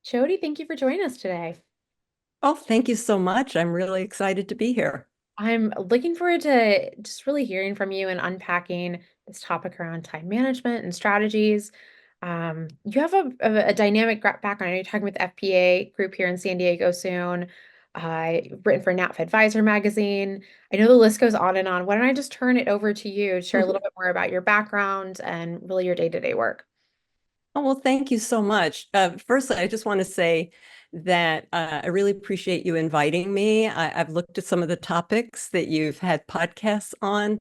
Jody, thank you for joining us today. Oh, thank you so much. I'm really excited to be here. I'm looking forward to just really hearing from you and unpacking this topic around time management and strategies. You have a dynamic background. You're talking with the FPA group here in San Diego soon. Written for NAPF Advisor magazine. I know the list goes on and on. Why don't I just turn it over to you to share a little bit more about your background and really your day-to-day work? Oh, well, thank you so much. Firstly, I just want to say that I really appreciate you inviting me. I've looked at some of the topics that you've had podcasts on,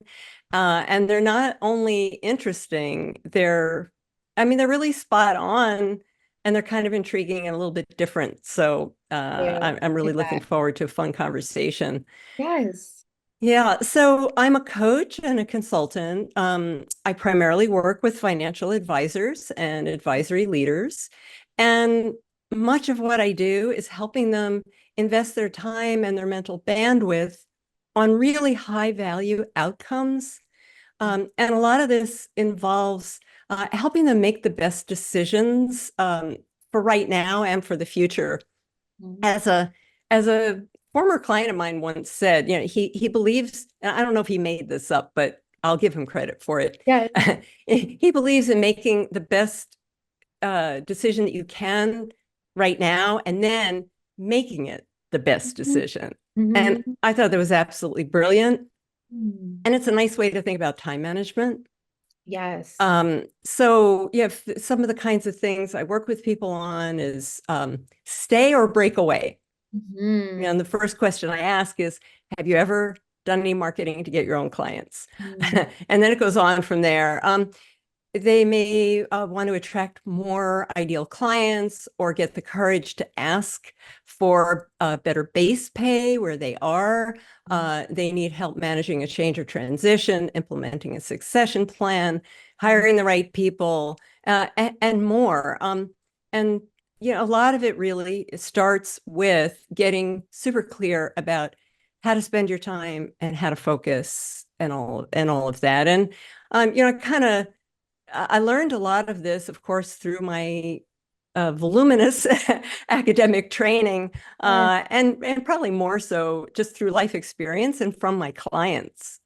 and they're not only interesting, they're really spot on, and they're kind of intriguing and a little bit different. So Yeah, I'm really appreciate looking that. forward to a fun conversation. Yes. Yeah, so I'm a coach and a consultant. I primarily work with financial advisors and advisory leaders. And much of what I do is helping them invest their time and their mental bandwidth on really high value outcomes. And a lot of this involves helping them make the best decisions for right now and for the future. Mhm. As a former client of mine once said, he believes, and I don't know if he made this up, but I'll give him credit for it. Yeah. He believes in making the best decision that you can right now, and then making it the best Mhm. decision. And Mhm. I thought that was absolutely brilliant. Mm. And it's a nice way to think about time management. Yes. So yeah, some of the kinds of things I work with people on is stay or break away. Mhm. And the first question I ask is, have you ever done any marketing to get your own clients? Mm. And then it goes on from there. They may want to attract more ideal clients or get the courage to ask for better base pay where they are. They need help managing a change or transition, implementing a succession plan, Mhm. hiring the right people, and more. And a lot of it really starts with getting super clear about how to spend your time and how to focus and all of that. And kind of I learned a lot of this, of course, through my voluminous academic training, Yes. and probably more so just through life experience and from my clients.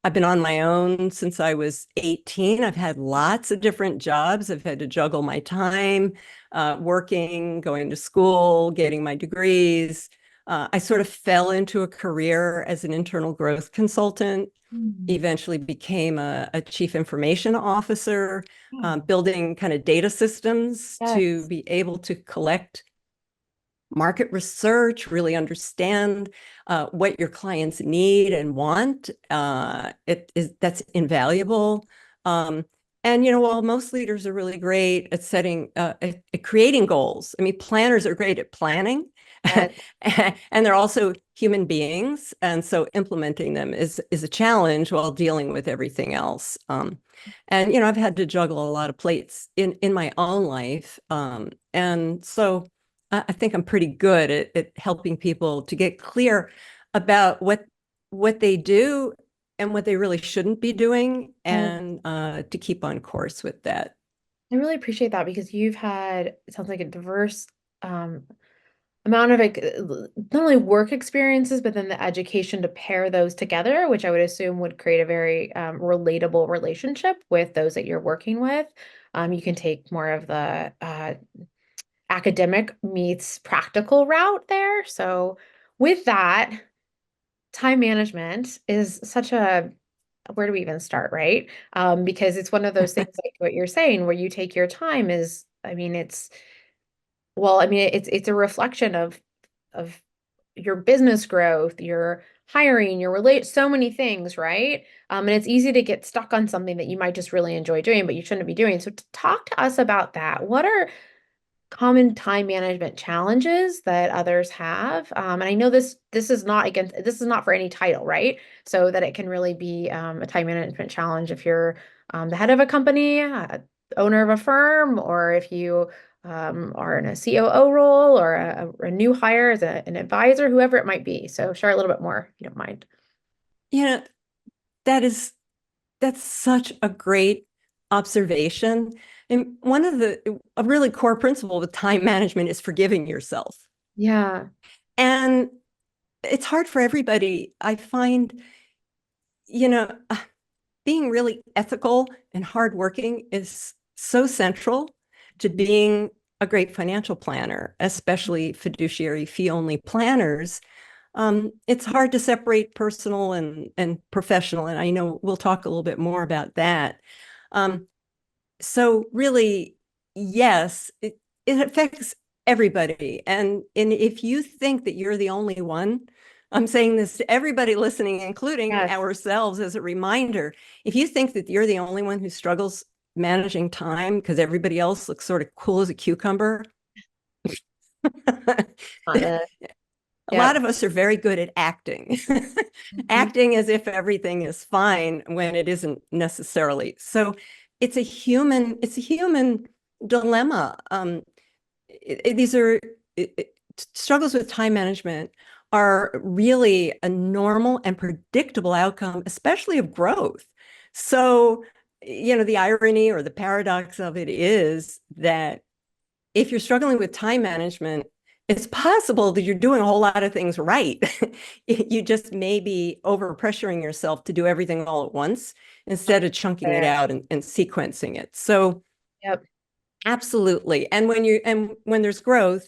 I've been on my own since I was 18. I've had lots of different jobs. I've had to juggle my time, working, going to school, getting my degrees. I sort of fell into a career as an internal growth consultant, Mm. eventually became a chief information officer, Wow. building kind of data systems to Yes. be able to collect market research, really understand what your clients need and want. That's invaluable. Um, and while most leaders are really great at at creating goals, I mean, planners are great at planning, Yes. and they're also human beings, and so implementing them is a challenge while dealing with everything else. And I've had to juggle a lot of plates in my own life, and so. I think I'm pretty good at helping people to get clear about what they do and what they really shouldn't be doing, Yes. and to keep on course with that. I really appreciate that because you've had, it sounds like a diverse um, amount of like, not only work experiences, but then the education to pair those together, which I would assume would create a very relatable relationship with those that you're working with. You can take more of the academic meets practical route there. So, with that, time management is such a where do we even start, right? Because it's one of those things like what you're saying, where you take your time is, I mean, it's a reflection of your business growth, your hiring, your relate, so many things, right? And it's easy to get stuck on something that you might just really enjoy doing, but you shouldn't be doing. So, talk to us about that. What are common time management challenges that others have. And I know this is not against this is not for any title, right? So that it can really be a time management challenge if you're the head of a company, owner of a firm, or if you are in a COO role or a new hire as an advisor, whoever it might be. So share a little bit more if you don't mind. You know, that is that's such a great observation And a really core principle with time management is forgiving yourself. Yeah. And it's hard for everybody. I find, you know, being really ethical and hardworking is so central to being a great financial planner, especially fiduciary fee only planners. It's hard to separate personal and professional. And I know we'll talk a little bit more about that. Um, so really, yes, it affects everybody. And if you think that you're the only one, I'm saying this to everybody listening, including Yes. ourselves as a reminder. If you think that you're the only one who struggles managing time because everybody else looks sort of cool as a cucumber, Not the, a lot yep. of us are very good at acting, Mhm. acting as if everything is fine when it isn't necessarily. So it's a human dilemma. These are struggles with time management are really a normal and predictable outcome, especially of growth. So, the irony or the paradox of it is that if you're struggling with time management, it's possible that you're doing a whole lot of things right. You just may be over pressuring yourself to do everything all at once instead of chunking it Fair. out and sequencing it. So Yep. absolutely. And when there's growth,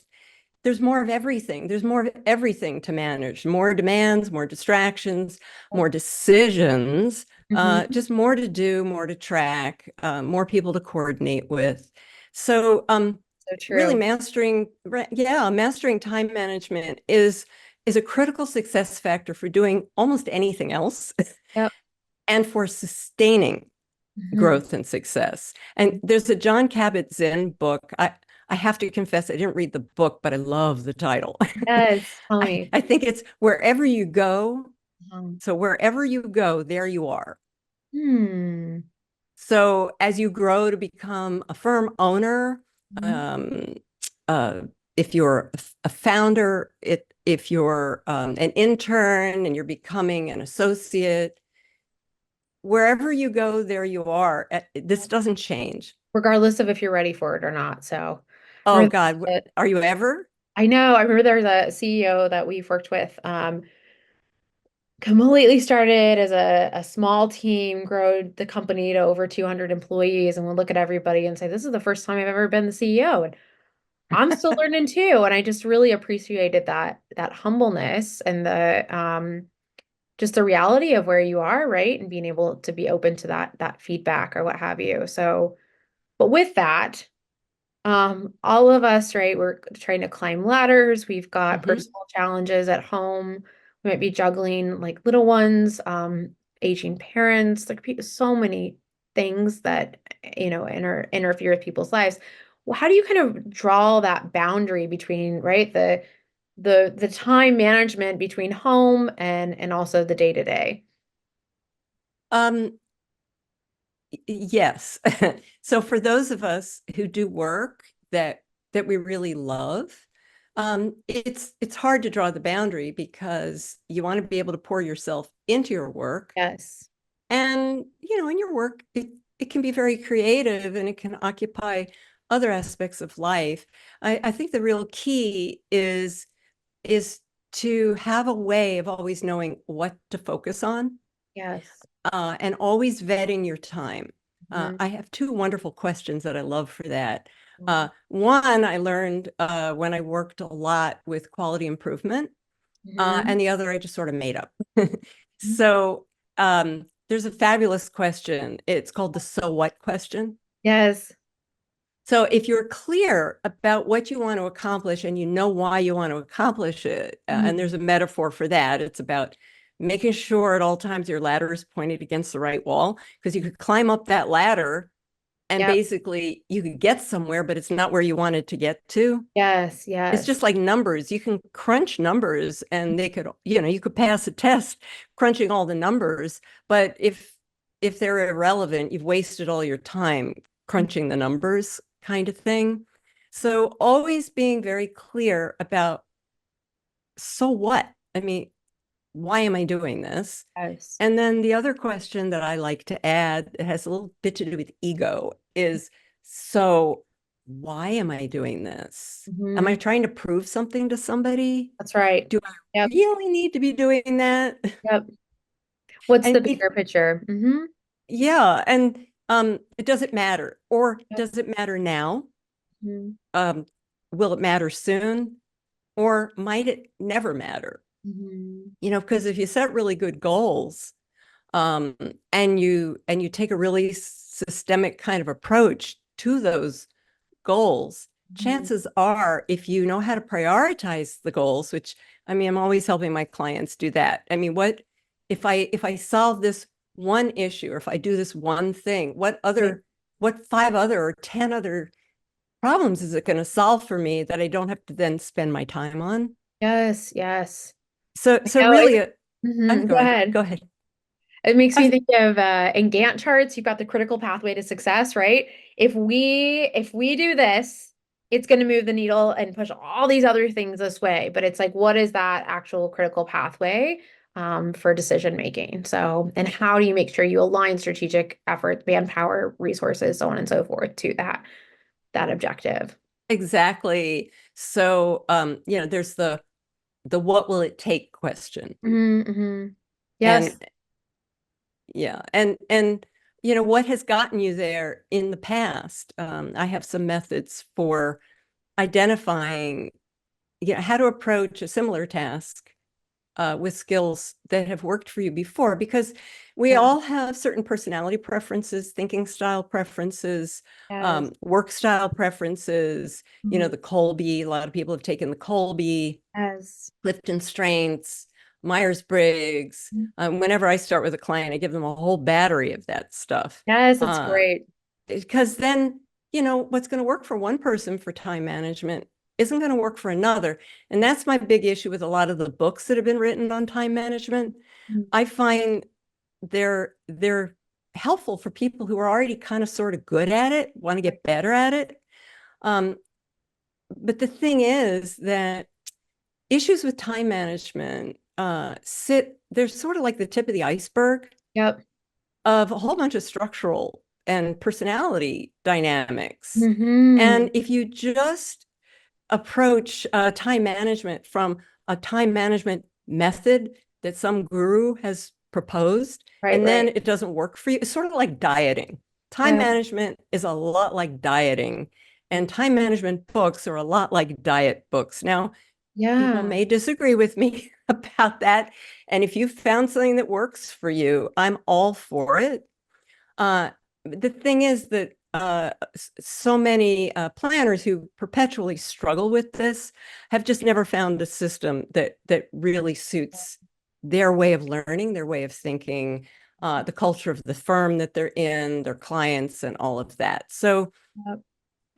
there's more of everything. There's more of everything to manage, more demands, more distractions, more decisions, Hmm. just more to do, more to track, more people to coordinate with. So So really true. mastering time management is a critical success factor for doing almost anything else Yep. and for sustaining Hmm. growth and success. And there's a John Kabat-Zinn book. I have to confess, I didn't read the book, but I love the title. Yes. Tell I, me. I think it's wherever you go. Um, So wherever you go, there you are. hmm. So as you grow to become a firm owner, Mhm. um, uh, if you're a founder, if you're an intern and you're becoming an associate, wherever you go, there you are. This doesn't change. Regardless of if you're ready for it or not. So Oh remember God, that are you ever? I know, I remember there's a CEO that we've worked with, completely started as a small team, grow the company to over 200 employees, and we'll look at everybody and say, this is the first time I've ever been the CEO. And I'm still learning too. And I just really appreciated that humbleness and the just the reality of where you are, right? And being able to be open to that feedback or what have you. So, but with that, all of us, right, we're trying to climb ladders. We've got Mhm. personal challenges at home. We might be juggling like little ones, aging parents, like so many things that, interfere with people's lives. Well, how do you kind of draw that boundary between, right, the time management between home and also the day to day? Um, yes. So for those of us who do work that we really love, it's hard to draw the boundary because you want to be able to pour yourself into your work. Yes. And, in your work, it can be very creative and it can occupy other aspects of life. I think the real key is to have a way of always knowing what to focus on, Yes. and always vetting your time. Hmm. I have two wonderful questions that I love for that. One I learned when I worked a lot with quality improvement, Hmm. and the other I just sort of made up. So there's a fabulous question. It's called the so what question. Yes. So if you're clear about what you want to accomplish and you know why you want to accomplish it, and Mhm. there's a metaphor for that, it's about making sure at all times your ladder is pointed against the right wall because you could climb up that ladder and Yep. basically you could get somewhere, but it's not where you wanted to get to. Yes. It's Yes. just like numbers. You can crunch numbers and you could pass a test crunching all the numbers, but if they're irrelevant, you've wasted all your time crunching the numbers kind of thing. So always being very clear about so what? I mean, why am I doing this? Yes. And then the other question that I like to add, it has a little bit to do with ego, is So why am I doing this? Am I Hmm. trying to prove something to somebody? That's right. Do I Yep. really need to be doing that? Yep. What's the And bigger picture? Hmm. yeah, and it doesn't matter. Or Yep. does it matter now? Mhm. Um, will it matter soon? Or might it never matter? Mhm. Because if you set really good goals, um, and you take a really systemic kind of approach to those goals, Mhm. chances are, if you know how to prioritize the goals, which I mean, I'm always helping my clients do that. I mean, what if I solve this one issue, or if I do this one thing, Right. what 5 other or 10 other problems is it going to solve for me that I don't have to then spend my time on? Yes, yes. So No, really, I'm go going. ahead. Go ahead. It makes I me was, think of in Gantt charts, you've got the critical pathway to success, right? If we do this, it's going to move the needle and push all these other things this way. But it's like, what is that actual critical pathway for decision making? So, and how do you make sure you align strategic efforts, manpower, resources, so on and so forth to that objective? exactly. So, there's the what will it take question. Mm-hmm. Yes. And yeah, and what has gotten you there in the past? I have some methods for identifying, how to approach a similar task with skills that have worked for you before, because we Yeah. all have certain personality preferences, thinking style preferences, Yes. work style preferences. Mhm. The Colby, a lot of people have taken the Colby, Yes. Clifton Strengths, Myers-Briggs. Whenever I start with a client, I give them a whole battery of that stuff. Yes, it's Uh, great. because then, what's going to work for one person for time management isn't going to work for another. And that's my big issue with a lot of the books that have been written on time management. Mhm. I find they're helpful for people who are already kind of sort of good at it, want to get better at it. Um, but the thing is that issues with time management they're sort of like the tip of the iceberg Yep. of a whole bunch of structural and personality dynamics. Hmm. And if you just approach time management from a time management method that some guru has proposed, Right, and then right. it doesn't work for you, it's sort of like dieting. Time Yeah. management is a lot like dieting, and time management books are a lot like diet books. Now, people Yeah. may disagree with me about that. And if you found something that works for you, I'm all for it. The thing is that so many planners who perpetually struggle with this have just never found a system that really suits their way of learning, their way of thinking, the culture of the firm that they're in, their clients, and all of that. So Yep.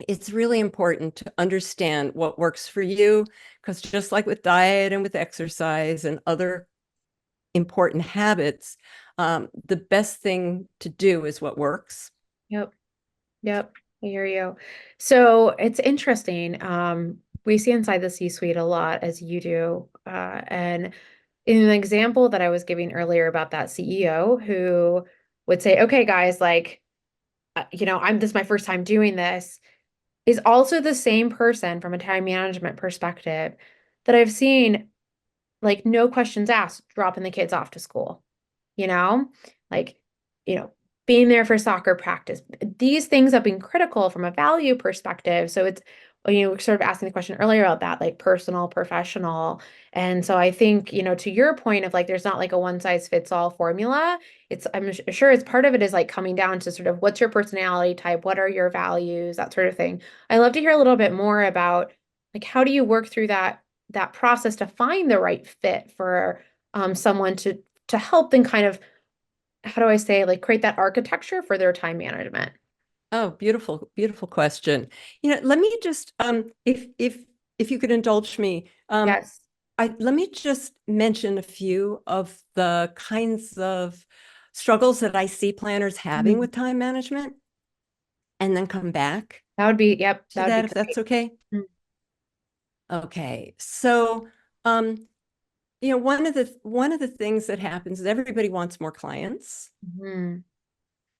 it's really important to understand what works for you, because just like with diet and with exercise and other important habits, the best thing to do is what works. Yep. Yep. I hear you. So it's interesting. We see inside the C-suite a lot as you do. And in an example that I was giving earlier about that CEO who would say, okay, guys, like, this is my first time doing this, is also the same person from a time management perspective that I've seen, like, no questions asked, dropping the kids off to school, you know, like, you know, being there for soccer practice. These things have been critical from a value perspective. So it's, we're sort of asking the question earlier about that, like personal, professional. And so I think, to your point of like, there's not like a one size fits all formula. I'm sure it's part of it is like coming down to sort of what's your personality type? What are your values? That sort of thing. I'd love to hear a little bit more about like, how do you work through that process to find the right fit for someone to help them kind of, how do I say, like create that architecture for their time management? Oh, beautiful, beautiful question. Let me just if you could indulge me, Yes. let me just mention a few of the kinds of struggles that I see planners having Mhm. with time management, and then come back That would be, yep, to that would be that, if that's great. okay. Okay. So, um, one of the things that happens is everybody wants more clients. Mm-hmm.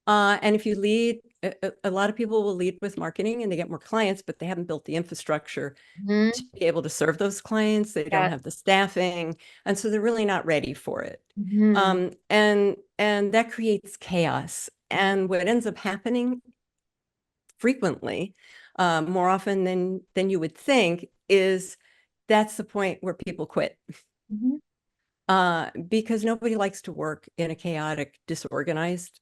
And if you lead, a lot of people will lead with marketing and they get more clients, but they haven't built the infrastructure to Hmm. be able to serve those clients. They don't Yeah. have the staffing, and so they're really not ready for it. Hmm. And that creates chaos. And what ends up happening frequently, more often than you would think, is that's the point where people quit. Hmm. Because nobody likes to work in a chaotic, disorganized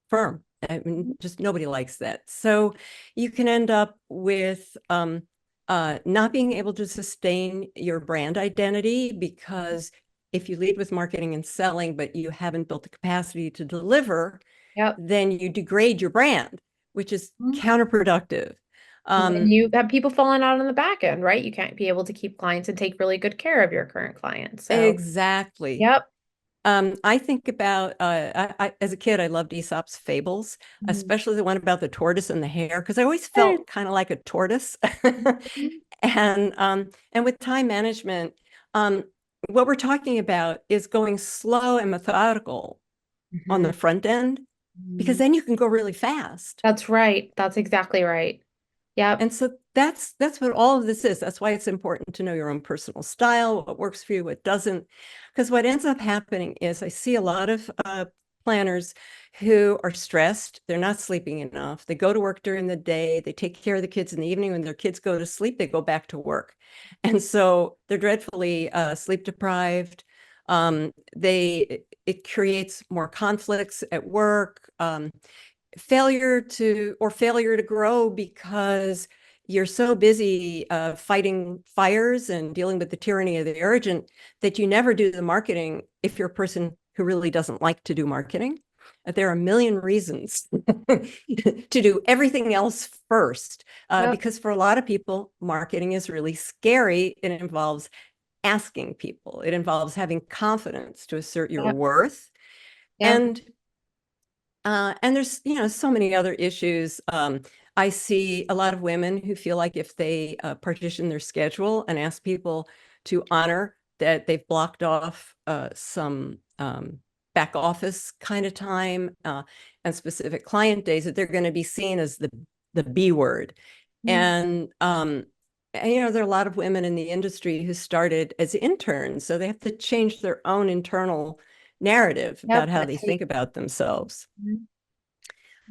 firm. I mean, just nobody likes that. So you can end up with not being able to sustain your brand identity because if you lead with marketing and selling, but you haven't built the capacity to deliver, Yep. then you degrade your brand, which is Mhm. counterproductive. And then Um, you have people falling out on the back end, right? You can't be able to keep clients and take really good care of your current clients. So, exactly. yep. I think about as a kid, I loved Aesop's fables, Mhm. especially the one about the tortoise and the hare, because I always Yes. felt kind of like a tortoise. And with time management, um, what we're talking about is going slow and methodical on the Mhm. front end, because Mhm. then you can go really fast. That's right. That's exactly right. Yep. And so that's what all of this is. That's why it's important to know your own personal style, what works for you, what doesn't. Because what ends up happening is I see a lot of planners who are stressed. They're not sleeping enough. They go to work during the day. They take care of the kids in the evening. When their kids go to sleep, they go back to work. And so they're dreadfully sleep deprived. It creates more conflicts at work. Failure to grow because you're so busy fighting fires and dealing with the tyranny of the urgent that you never do the marketing if you're a person who really doesn't like to do marketing. There are a million reasons to do everything else first, Yep. because for a lot of people, marketing is really scary. It involves asking people, it involves having confidence to assert your Yep. worth. Yep. And there's, so many other issues. I see a lot of women who feel like if they partition their schedule and ask people to honor that they've blocked off some back office kind of time and specific client days, that they're going to be seen as the B word. Mhm. And there are a lot of women in the industry who started as interns, so they have to change their own internal narrative about Yep. how they think about themselves. Mhm.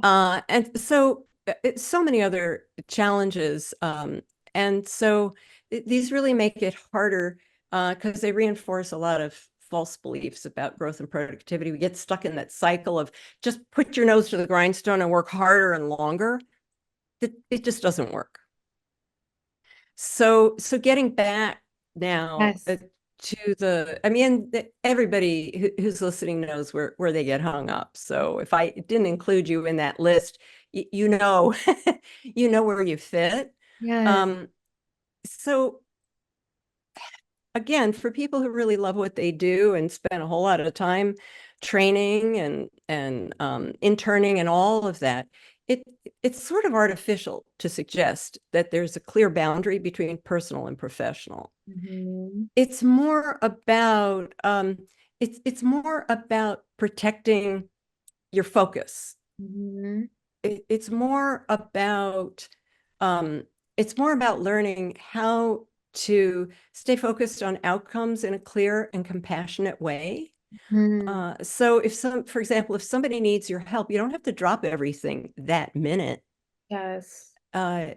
And so it's so many other challenges. And so these really make it harder because they reinforce a lot of false beliefs about growth and productivity. We get stuck in that cycle of just put your nose to the grindstone and work harder and longer. It just doesn't work. So getting back now Yes. to I mean, everybody who's listening knows where they get hung up. So if I didn't include you in that list, you know, you know where you fit. Yes. Um, so again, for people who really love what they do and spend a whole lot of time training and interning and all of that, it it's sort of artificial to suggest that there's a clear boundary between personal and professional. Mhm. It's more about it's more about protecting your focus. Mhm. It's more about um, it's more about learning how to stay focused on outcomes in a clear and compassionate way. Mhm. So for example, if somebody needs your help, you don't have to drop everything that minute. Yes. Uh,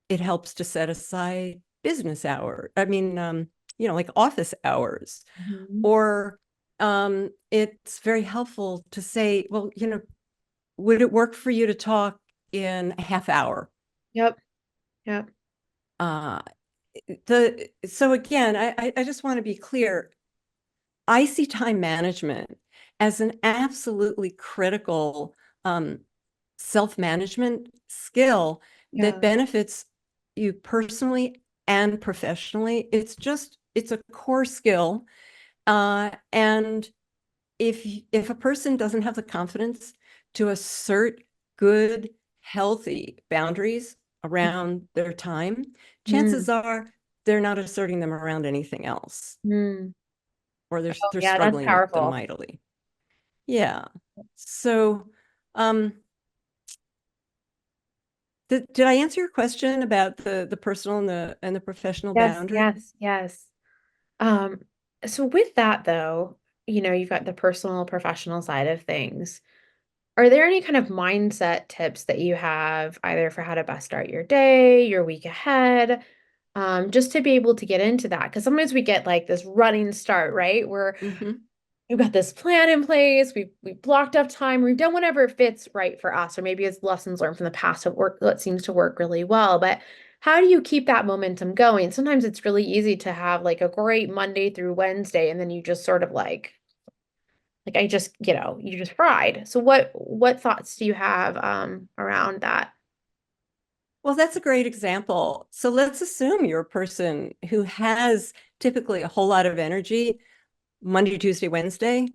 it helps to set aside business hour. I mean, like office hours, Mhm. or it's very helpful to say, well, would it work for you to talk in a half hour? Yep. Yep. Uh, so again, I just want to be clear. I see time management as an absolutely critical um, self-management skill that Yeah. benefits you personally and professionally. It's a core skill. And if a person doesn't have the confidence to assert good, healthy boundaries around their time, Mhm. chances are they're not asserting them around anything else, Mhm. or Oh, they're yeah, that's struggling with them powerful. mightily. Yeah. So Um, did I answer your question about the personal and the professional Yes, boundary? yes, yes. Um, so with that though, you've got the personal, professional side of things. Are there any kind of mindset tips that you have either for how to best start your day, your week ahead, just to be able to get into that? Because sometimes we get like this running start, right? Where Mm-hmm. we've got this plan in place, we've blocked off time, we've done whatever fits right for us, or maybe it's lessons learned from the past that seems to work really well. But how do you keep that momentum going? Sometimes it's really easy to have like a great Monday through Wednesday, and then you just sort of like I just, you just fried. So what thoughts do you have around that? Well, that's a great example. So let's assume you're a person who has typically a whole lot of energy Monday, Tuesday, Wednesday.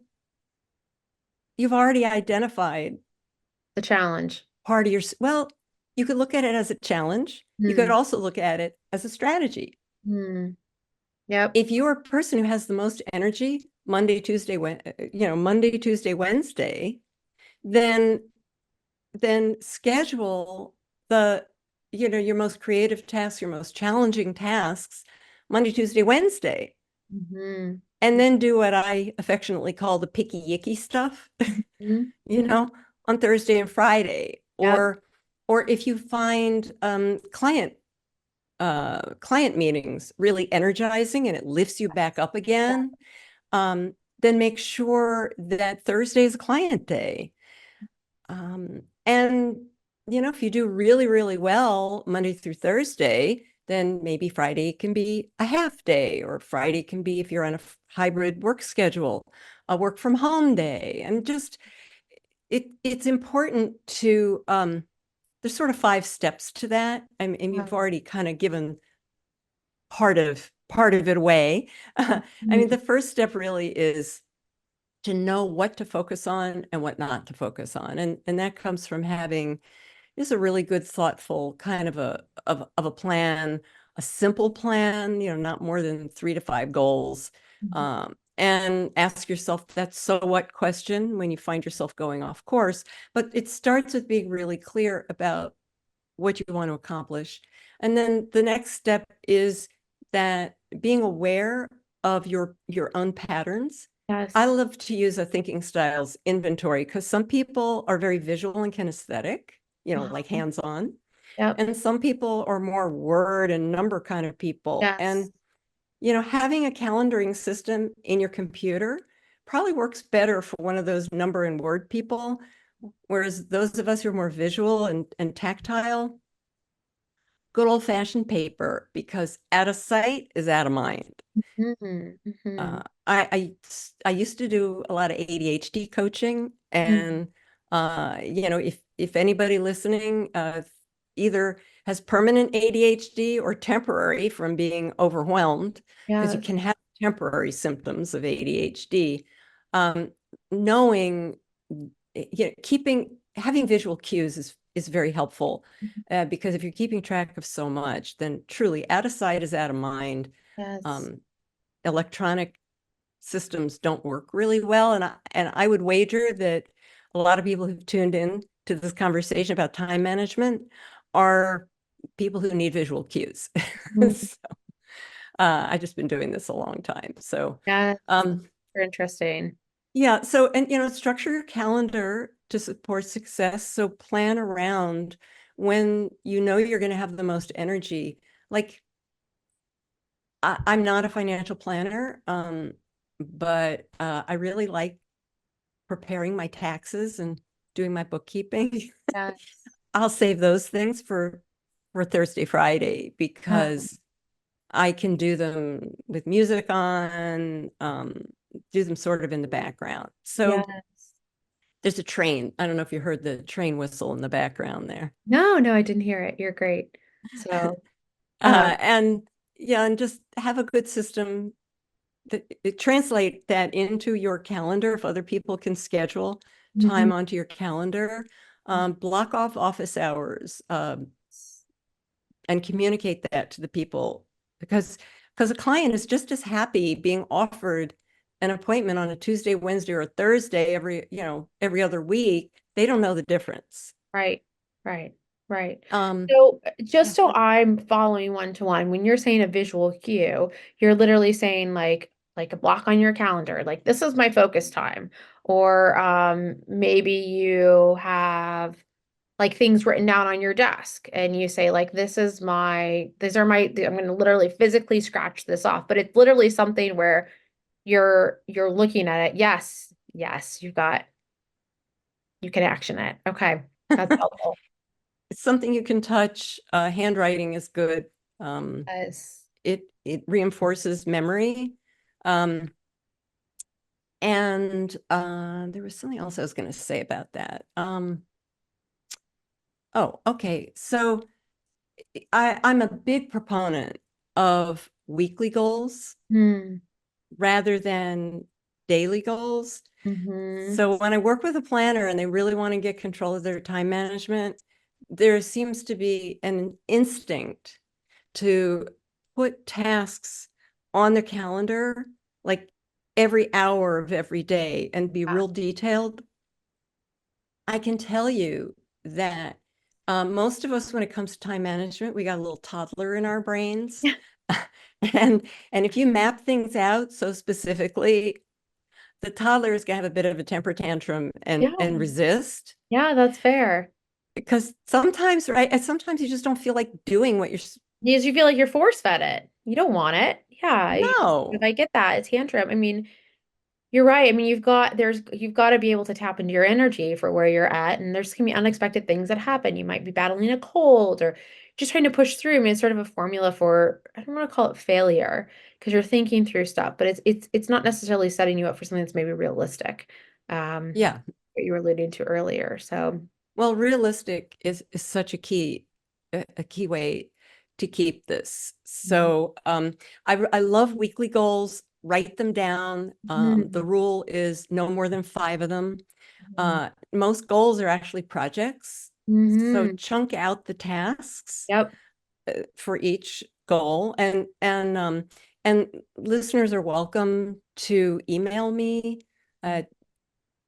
You've already identified The challenge. part of your, well, you could look at it as a challenge. You could Hmm. also look at it as a strategy. Hmm. Yep. If you're a person who has the most energy Monday, Tuesday, Monday, Tuesday, Wednesday, then schedule the, your most creative tasks, your most challenging tasks Monday, Tuesday, Wednesday, Hmm. and then do what I affectionately call the picky yicky stuff, Hmm. you know, on Thursday and Friday. Yep. Or if you find client meetings really energizing and it lifts you back up again, then make sure that Thursday is a client day. And if you do really, really well Monday through Thursday, then maybe Friday can be a half day, or Friday can be, if you're on a hybrid work schedule, a work from home day. And just it's important to there's sort of 5 steps to that. I mean, you've Wow. already kind of given part of it away. I mean, Mhm. the first step really is to know what to focus on and what not to focus on. And that comes from having is a really good, thoughtful kind of a plan, a simple plan, not more than 3 to 5 goals. Mhm. And ask yourself that so what question when you find yourself going off course. But it starts with being really clear about what you want to accomplish. And then the next step is that being aware of your own patterns. I Yes. love to use a thinking styles inventory because some people are very visual and kinesthetic, like Uh-huh. hands-on, Yep. and some people are more word and number kind of people. Yes. And having a calendaring system in your computer probably works better for one of those number and word people, whereas those of us who are more visual and tactile, good old fashioned paper, because out of sight is out of mind. Hmm. Hmm. I used to do a lot of ADHD coaching, Hmm. and if anybody listening either has permanent ADHD or temporary from being overwhelmed, because you Yes. can have temporary symptoms of ADHD, um, knowing, keeping having visual cues is very helpful, because if you're keeping track of so much, then truly out of sight is out of mind. Yes. Um, Electronic systems don't work really well. And I would wager that a lot of people who've tuned in to this conversation about time management are people who need visual cues. Mhm. So, I've just been doing this a long time. So, Yes. um, Very interesting. yeah. So, and, structure your calendar to support success. So plan around when you're going to have the most energy. Like, I'm not a financial planner, but I really like preparing my taxes and doing my bookkeeping. Yes. I'll save those things for Thursday, Friday, Um, because I can do them with music on, do them sort of in the background. So yes. there's a train. I don't know if you heard the train whistle in the background there. No, no, I didn't hear it. You're great. So, um, And yeah, and just have a good system translate that into your calendar. If other people can schedule time mhm. onto your calendar, block off office hours, and communicate that to the people, because a client is just as happy being offered an appointment on a Tuesday, Wednesday, or Thursday every other week they don't know the difference. Right, right, right. Um, So yeah. just so I'm following one to one, when you're saying a visual cue, you're literally saying like a block on your calendar, like this is my focus time. Or maybe you have like things written down on your desk and you say like these are my I'm going to literally physically scratch this off, but it's literally something where you're looking at it. Yes, yes, you can action it. Okay. That's helpful. It's something you can touch. Handwriting is good. Um, Yes. it reinforces memory. Um, and there was something else I was going to say about that. Oh, okay. So I'm a big proponent of weekly goals Hmm. rather than daily goals. Mm-hmm. So when I work with a planner and they really want to get control of their time management, there seems to be an instinct to put tasks on their calendar, like every hour of every day, and be Yeah. real detailed. I can tell you that most of us, when it comes to time management, we got a little toddler in our brains. And if you map things out so specifically, the toddler is gonna have a bit of a temper tantrum and Yeah. resist. Yeah, that's fair. Because sometimes, right, and sometimes you just don't feel like doing what you're Because you feel like you're force fed it. You don't want it. Yeah. If no. I get that, it's tantrum. I mean, you're right. I mean, you've got to be able to tap into your energy for where you're at. And there's gonna be unexpected things that happen. You might be battling a cold or just trying to push through. I mean, it's sort of a formula for, I don't want to call it failure because you're thinking through stuff, but it's not necessarily setting you up for something that's maybe realistic. Yeah. What you were alluding to earlier. So Well, realistic is such a key way to keep this. mhm. So I love weekly goals, write them down. The Mhm. rule is no more than five of them. Mhm. Most goals are actually projects. So Mhm. chunk out the tasks Yep. for each goal, and listeners are welcome to email me at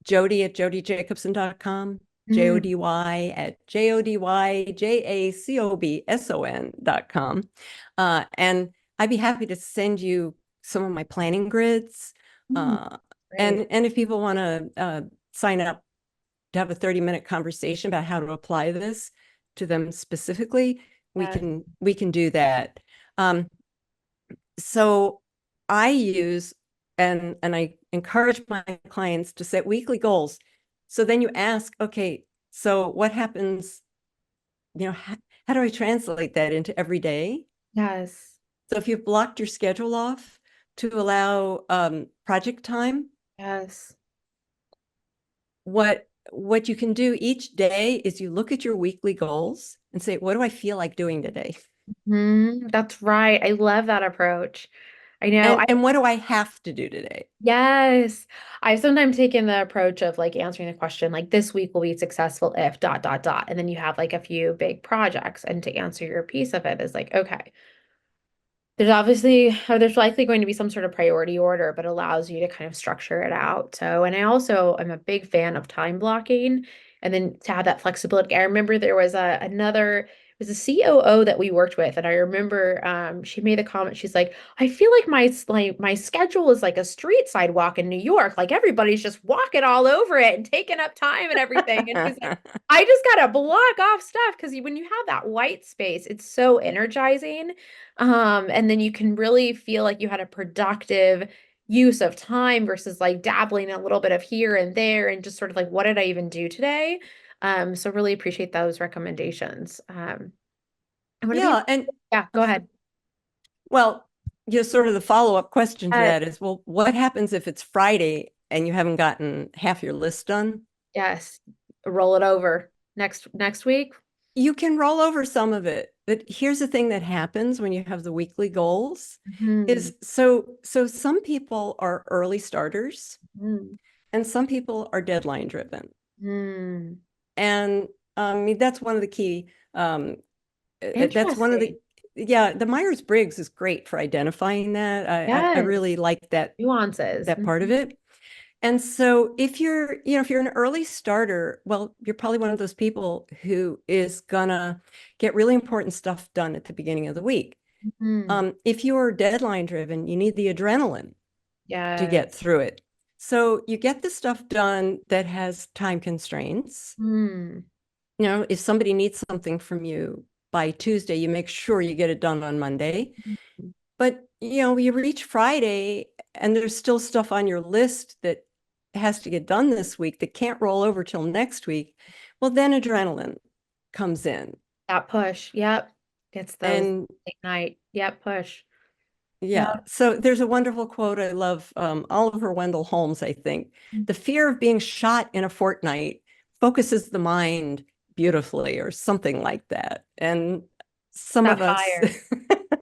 Jody@jodyjacobson.com, Mhm. Jody@jodyjacobson.com. And I'd be happy to send you some of my planning grids. Mhm. Uh, Great. and if people want to sign up to have a 30-minute conversation about how to apply this to them specifically, Yes. we can do that. Um, so I use and I encourage my clients to set weekly goals. So then you ask, okay, so what happens, how do I translate that into every day? Yes. So if you've blocked your schedule off to allow project time, Yes. what you can do each day is you look at your weekly goals and say, what do I feel like doing today? That's right. I love that approach. I know. And what do I have to do today? Yes. I've sometimes taken the approach of like answering the question, like this week will be successful if dot dot dot. And then you have like a few big projects. And to answer your piece of it is like, okay, there's likely going to be some sort of priority order, but allows you to kind of structure it out. So, and I also am a big fan of time blocking and then to have that flexibility. I remember there was it was a COO that we worked with, and I remember she made the comment, she's like, I feel like my schedule is like a street sidewalk in New York. Like everybody's just walking all over it and taking up time and everything. And she's like, I just gotta block off stuff because when you have that white space, it's so energizing. And then you can really feel like you had a productive use of time versus like dabbling a little bit of here and there and just sort of like, what did I even do today? So really appreciate those recommendations. And what are the, Yeah, and yeah, go I'm ahead. well, just sort of the follow-up question to Uh, that is, well, what happens if it's Friday and you haven't gotten half your list done? yes, roll it over next week. You can roll over some of it. But here's the thing that happens when you have the weekly goals Hmm. is so some people are early starters Hmm. and some people are deadline driven. Hmm. And I mean, that's one of the key that's one of the Interesting. yeah, the Myers-Briggs is great for identifying that. I Yes, really like nuances. that part of it. And so if you're an early starter, well, you're probably one of those people who is gonna get really important stuff done at the beginning of the week. Mhm. If you're deadline driven, you need the adrenaline to Yes. get through it. So you get the stuff done that has time constraints. Mm. You know, if somebody needs something from you by Tuesday, you make sure you get it done on Monday. But, you reach Friday and there's still stuff on your list that has to get done this week that can't roll over till next week. Well, then adrenaline comes in. That push. Yep. It's those And late night. Yep. Push. Yep. yeah, so there's a wonderful quote I love, Oliver Wendell Holmes, I think. The fear of being shot in a fortnight focuses the mind beautifully, or something like that. And some That of us, fire.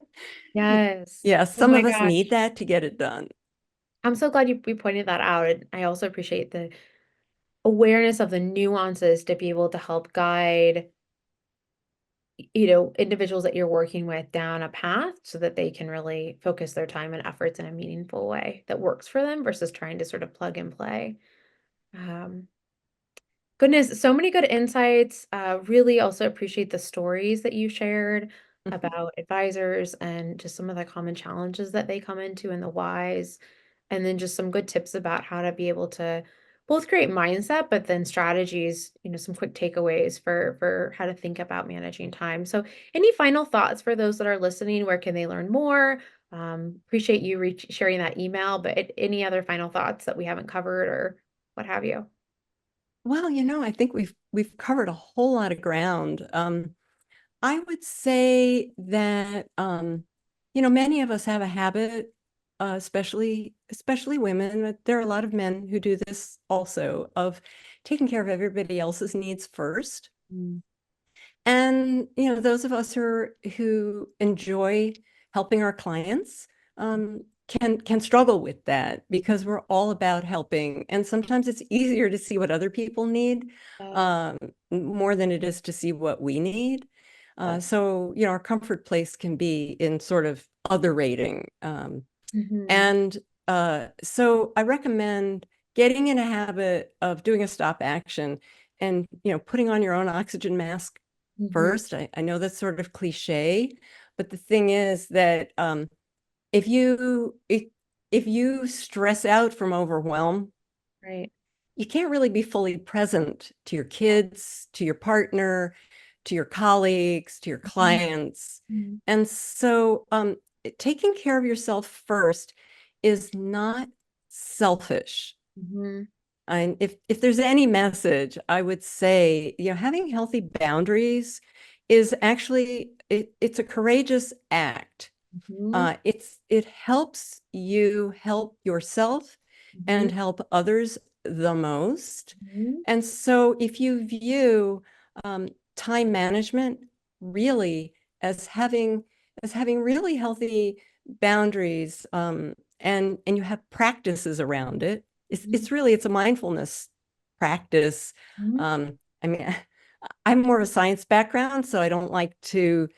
Yes. yeah, Oh some my of us need gosh. that to get it done. I'm so glad we pointed that out. And I also appreciate the awareness of the nuances to be able to help guide, individuals that you're working with down a path so that they can really focus their time and efforts in a meaningful way that works for them versus trying to sort of plug and play. Um, Goodness, so many good insights. Really also appreciate the stories that you shared about advisors and just some of the common challenges that they come into and the whys, and then just some good tips about how to be able to both create mindset, but then strategies, some quick takeaways for how to think about managing time. So, any final thoughts for those that are listening? Where can they learn more? Appreciate you sharing that email, but any other final thoughts that we haven't covered or what have you? Well, I think we've covered a whole lot of ground. I would say that many of us have a habit, especially women, but there are a lot of men who do this also, of taking care of everybody else's needs first. Mm. And those of us who enjoy helping our clients can struggle with that because we're all about helping. And sometimes it's easier to see what other people need Yes. um, more than it is to see what we need. So, our comfort place can be in sort of other rating. Mhm. And so I recommend getting in a habit of doing a stop action and, putting on your own oxygen mask Mhm. first. I know that's sort of cliche, but the thing is that if you if you stress out from overwhelm, Right. you can't really be fully present to your kids, to your partner, to your colleagues, to your Mhm. clients. Mhm. And so taking care of yourself first is not selfish. Mhm. And if there's any message, I would say, having healthy boundaries is actually it's a courageous act. Mhm. It helps you help yourself Mhm. and help others the most. Mhm. And so if you view time management really as having really healthy boundaries, and you have practices around it, Mhm. it's a mindfulness practice. Mhm. I mean, I'm more of a science background, so I don't like to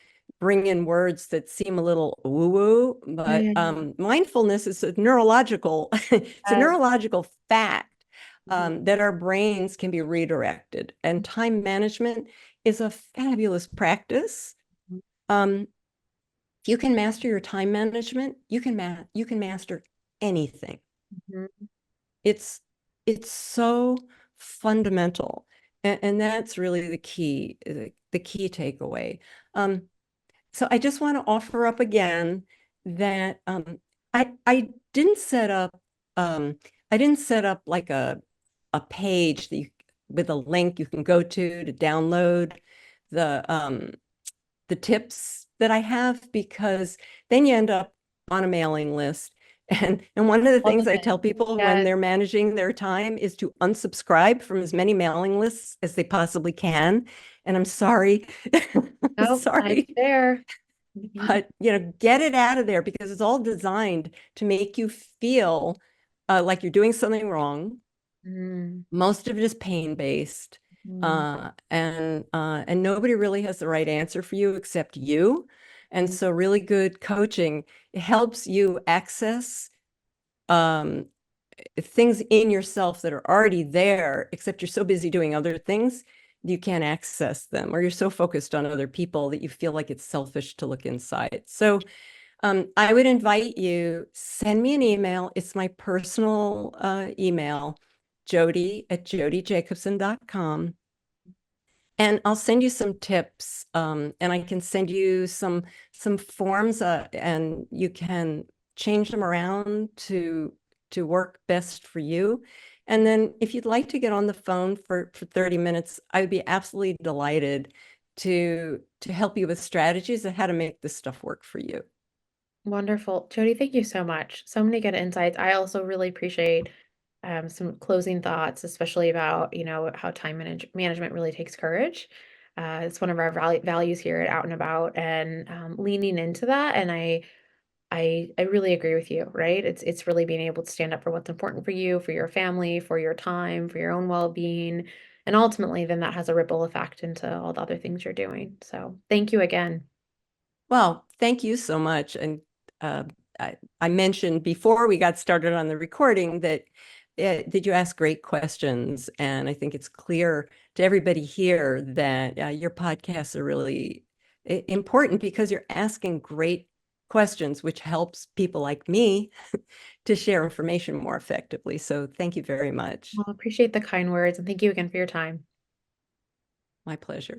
bring in words that seem a little woo-woo, Yeah, but yeah, yeah. mindfulness is a neurological, it's a Yes. neurological fact Mhm. that our brains can be redirected. And time management is a fabulous practice. Mhm. Um, if you can master your time management, you can master anything. Mhm. It's it's so fundamental. And that's really the key takeaway. Um, so I just want to offer up again that I didn't set up like a page with a link you can go to download the the tips that I have, because then you end up on a mailing list. And one of the Love things I it. tell people when Yes. they're managing their time is to unsubscribe from as many mailing lists as they possibly can. And I'm sorry, I'm Nope. I'm sorry, there. Mhm. but get it out of there because it's all designed to make you feel like you're doing something wrong. Mhm. Most of it is pain-based. Mhm. And nobody really has the right answer for you except you. And Mhm. so really good coaching helps you access um, things in yourself that are already there, except you're so busy doing other things, you can't access them, or you're so focused on other people that you feel like it's selfish to look inside. So I would invite you, send me an email. It's my personal email, jody@jodyjacobson.com. And I'll send you some tips, and I can send you some forms, and you can change them around to work best for you. And then if you'd like to get on the phone for 30 minutes, I would be absolutely delighted to help you with strategies of how to make this stuff work for you. Wonderful. Jody, thank you so much. So many good insights. I also really appreciate some closing thoughts, especially about, how management really takes courage. It's one of our values here at Out and About, and leaning into that. And I really agree with you, right? It's really being able to stand up for what's important for you, for your family, for your time, for your own well-being. And ultimately, then that has a ripple effect into all the other things you're doing. So thank you again. Well, thank you so much. And uh, I mentioned before we got started on the recording that did you ask great questions? And I think it's clear to everybody here that your podcasts are really important because you're asking great questions, which helps people like me to share information more effectively. So thank you very much. Well, appreciate the kind words and thank you again for your time. My pleasure.